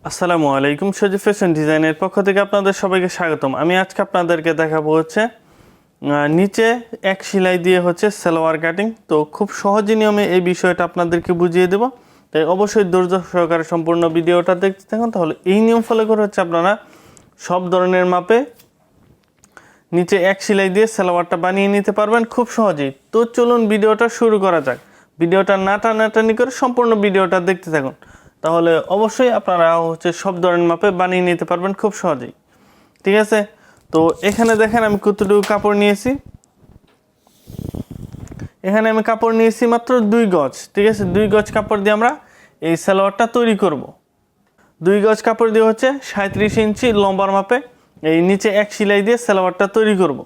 আসসালামু আলাইকুম। সজীব ফ্যাশন ডিজাইনের পক্ষ থেকে আপনাদের সবাইকে স্বাগতম। আমি আজকে আপনাদেরকে দেখাবো নিচে এক সেলাই দিয়ে সালোয়ার কাটিং। তো খুব সহজ নিয়মে এই বিষয়টা আপনাদেরকে বুঝিয়ে দেব, তাই অবশ্যই ধৈর্য সহকারে সম্পূর্ণ ভিডিওটা দেখতে থাকুন। তাহলে এই নিয়ম ফলো করে আপনারা সব ধরনের মাপে নিচে এক সেলাই দিয়ে সালোয়ারটা বানিয়ে নিতে পারবেন খুব সহজেই। তো চলুন ভিডিওটা শুরু করা যাক। ভিডিওটা নাটানাটানি করে সম্পূর্ণ ভিডিওটা দেখতে থাকুন, তাহলে অবশ্যই আপনারা সব ধরনের মাপে বানিয়ে নিতে পারবেন খুব সহজেই। ঠিক আছে, তো এখানে দেখেন আমি কতটুকু কাপড় নিয়েছি। এখানে আমি কাপড় নিয়েছি মাত্র 2 গজ। ঠিক আছে, 2 গজ কাপড় দিয়ে আমরা এই সালোয়ারটা তৈরি করব। 2 গজ কাপড় দিয়ে 37 ইঞ্চি লম্বার মাপে এই নিচে এক সেলাই দিয়ে সালোয়ারটা তৈরি করব।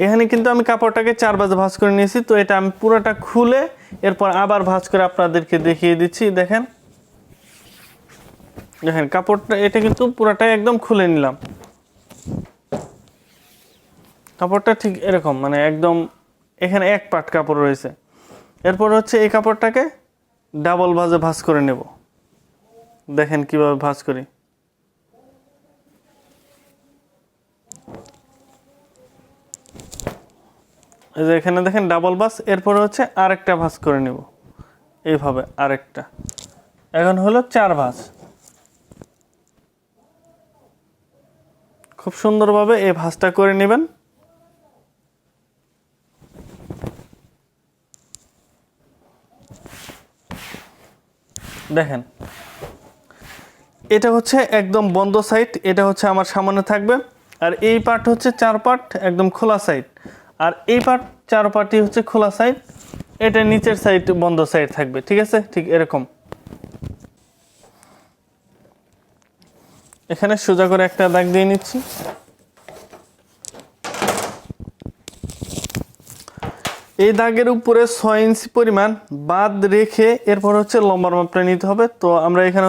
এখানে কিন্তু আমি কাপড়টাকে 4 ভাঁজ ভাঁজ করে নিয়েছি। তো এটা আমি পুরোটা খুলে এরপর আবার ভাঁজ করে আপনাদেরকে দেখিয়ে দিচ্ছি। দেখেন দেখেন কাপড়টা, এটা কিন্তু পুরোটাই একদম খুলে নিলাম। কাপড়টা ঠিক এরকম, মানে একদম এখানে এক পাট কাপড় রয়েছে। এরপর এই কাপড়টাকে ডাবল ভাঁজে ভাঁজ করে নেব। দেখেন কিভাবে ভাঁজ করি। এই যে এখানে দেখেন ডাবল ভাঁজ। এরপর আরেকটা ভাঁজ করে নেব এইভাবে, আরেকটা। এখন হলো 4 ভাঁজ। খুব সুন্দরভাবে এই ভাঁজটা করে নেবেন। দেখেন এটা একদম বন্ধ সাইড, এটা আমার সামনে থাকবে। আর এই পার্ট 4 পার্ট একদম খোলা সাইড, আর এই পার্ট 4 পার্টই খোলা সাইড। এটা নিচের সাইড বন্ধ সাইড থাকবে। ঠিক আছে, ঠিক এরকম। এখানে সোজা করে একটা দাগ দিয়ে নিচ্ছি। এই দাগের উপরে 6 ইঞ্চি পরিমাণ বাদ রেখে এরপর লম্বার মাপটা নিতে হবে। তো আমরা এখানে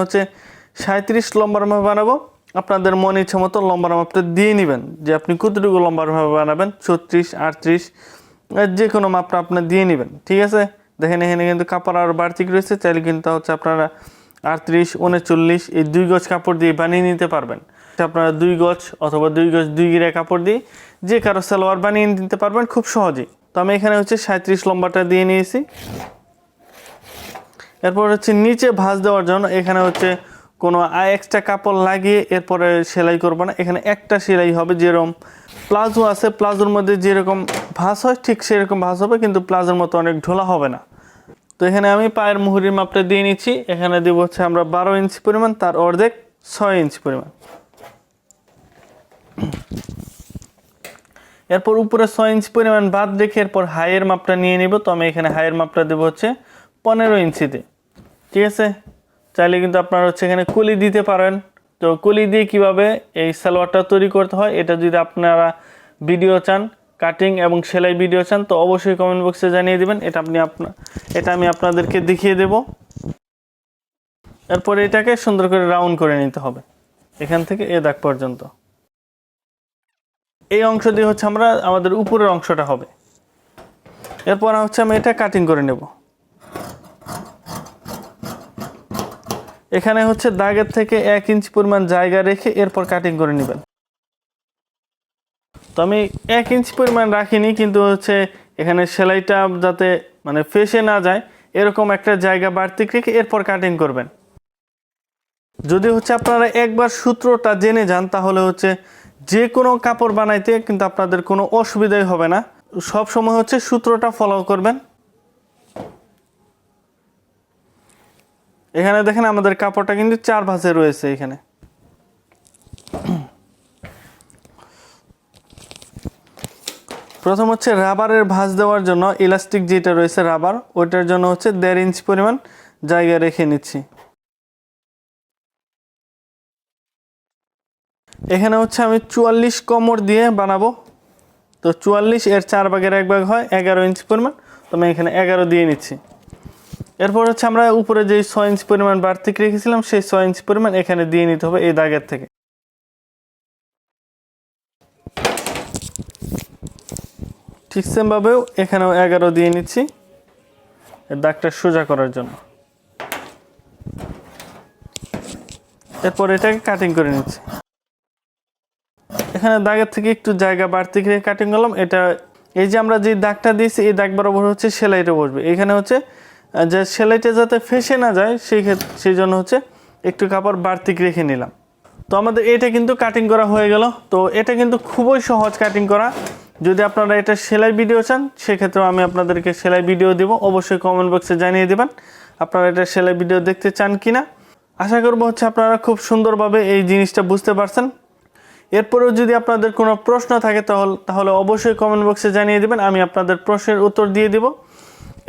37 লম্বার মাপ বানাবো। আপনাদের মন ইচ্ছা মতো লম্বার মাপটা দিয়ে নেবেন, যে আপনি কতটুকু লম্বার মাপ বানাবেন। 36, 38 যে কোনো মাপটা আপনার দিয়ে নেবেন। ঠিক আছে, দেখেন এখানে কিন্তু কাপড় আর বাড়তি রয়েছে। চাইলে কিন্তু আপনারা 38, 39 এই 2 গজ কাপড় দিয়ে বানিয়ে নিতে পারবেন। আপনারা 2 গজ অথবা 2 গজ 2 গিরা কাপড় দিয়ে যে কারো সালোয়ার বানিয়ে নিতে পারবেন খুব সহজেই। তো আমি এখানে 37 লম্বাটা দিয়ে নিয়েছি। এরপর নিচে ভাঁজ দেওয়ার জন্য এখানে কোনো এক্সট্রা কাপড় লাগিয়ে এরপরে সেলাই করব না। এখানে একটা সেলাই হবে। যেরকম প্লাজো আছে, প্লাজোর মধ্যে যেরকম ভাঁজ হয় ঠিক সেরকম ভাঁজ হবে, কিন্তু প্লাজোর মতো অনেক ঢোলা হবে না। তো এখানে আমি পায়ের মুহুরির মাপটা দিয়ে নিচ্ছি। এখানে দেব আমরা 12 ইঞ্চি পরিমাণ, তার অর্ধেক 6 ইঞ্চি পরিমাণ। এরপর উপরে 6 ইঞ্চি পরিমাণ বাদ রেখে এরপর হাইয়ের মাপটা নিয়ে নিব। তো আমি এখানে হাইয়ের মাপটা দেবো 15 ইঞ্চিতে। ঠিক আছে, চাইলে কিন্তু আপনারা এখানে কলি দিতে পারেন। তো কলি দিয়ে কিভাবে এই সালোয়ারটা তৈরি করতে হয়, এটা যদি আপনারা ভিডিও চান, কাটিং এবং সেলাই ভিডিও চান, তো অবশ্যই কমেন্ট বক্সে জানিয়ে দেবেন। এটা আমি আপনাদেরকে দেখিয়ে দেব। এরপর এটাকে সুন্দর করে রাউন্ড করে নিতে হবে এখান থেকে এ দাগ পর্যন্ত। এই অংশ দিয়ে আমাদের উপরের অংশটা হবে। এরপর আমি এটা কাটিং করে নেব। এখানে দাগের থেকে 1 ইঞ্চি পরিমাণ জায়গা রেখে এরপর কাটিং করে নেবেন। তো আমি 1 ইঞ্চি পরিমাণ রাখিনি, কিন্তু এখানে সেলাইটা যাতে মানে ফেসে না যায় এরকম একটা জায়গা বাড়তি রেখে এরপর কাটিং করবেন। যদি আপনারা একবার সূত্রটা জেনে যান, তাহলে যে কোনো কাপড় বানাইতে কিন্তু আপনাদের কোনো অসুবিধাই হবে না। সব সময় সূত্রটা ফলো করবেন। এখানে দেখেন আমাদের কাপড়টা কিন্তু 4 ভাঁজে রয়েছে। এখানে প্রথম রাবারের ভাঁজ দেওয়ার জন্য ইলাস্টিক যেটা রয়েছে রাবার, ওইটার জন্য 1.5 ইঞ্চি পরিমাণ জায়গা রেখে নিচ্ছি। এখানে আমি 44 কোমর দিয়ে বানাবো। তো 44 এর 4 ভাগের 1 ভাগ হয় 11 ইঞ্চি পরিমাণ। তো আমি এখানে 11 দিয়ে নিচ্ছি। এরপর আমরা উপরে যে 6 ইঞ্চি পরিমাণ বাড়তি রেখেছিলাম, সেই 6 ইঞ্চি পরিমাণ এখানে দিয়ে নিতে হবে এই দাগের থেকে। ঠিক সেমভাবেও এখানেও 11 দিয়ে নিচ্ছি দাগটা সোজা করার জন্য। এরপর এটাকে কাটিং করে নিচ্ছি। এখানে দাগের থেকে একটু জায়গা বাড়তি করে কাটিং করলাম। এটা এই যে আমরা যে দাগটা দিয়েছি এই দাগ বরাবর হচ্ছে সেলাইটা বসবে। এখানে হচ্ছে যে সেলাইটা যাতে ফেসে না যায় সেই জন্য হচ্ছে একটু কাপড় বাড়তি রেখে নিলাম। তো আমাদের এটা কিন্তু কাটিং করা হয়ে গেল। তো এটা কিন্তু খুবই সহজ কাটিং করা। যদি আপনারা এটা সেলাই ভিডিও চান সেক্ষেত্রেও আমি আপনাদেরকে সেলাই ভিডিও দেব, অবশ্যই কমেন্ট বক্সে জানিয়ে দেবেন আপনারা এটা সেলাই ভিডিও দেখতে চান কিনা। আশা করব হচ্ছে আপনারা খুব সুন্দরভাবে এই জিনিসটা বুঝতে পারছেন। এরপরেও যদি আপনাদের কোনো প্রশ্ন থাকে তাহলে অবশ্যই কমেন্ট বক্সে জানিয়ে দেবেন, আমি আপনাদের প্রশ্নের উত্তর দিয়ে দেব।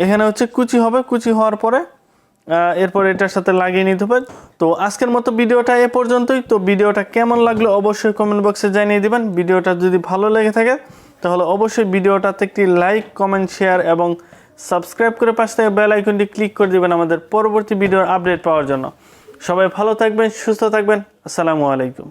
এখানে হচ্ছে কুচি হবে, কুচি হওয়ার পরে এরপর এটার সাথে লাগিয়ে নিতে হবে। তো আজকের মতো ভিডিওটা এ পর্যন্তই। তো ভিডিওটা কেমন লাগলো অবশ্যই কমেন্ট বক্সে জানিয়ে দেবেন। ভিডিওটা যদি ভালো লেগে থাকে তাহলে অবশ্যই ভিডিওটাতে একটি লাইক, কমেন্ট, শেয়ার এবং সাবস্ক্রাইব করে পাশে থেকে বেল আইকনটি ক্লিক করে দেবেন আমাদের পরবর্তী ভিডিওর আপডেট পাওয়ার জন্য। সবাই ভালো থাকবেন, সুস্থ থাকবেন। আসসালামু আলাইকুম।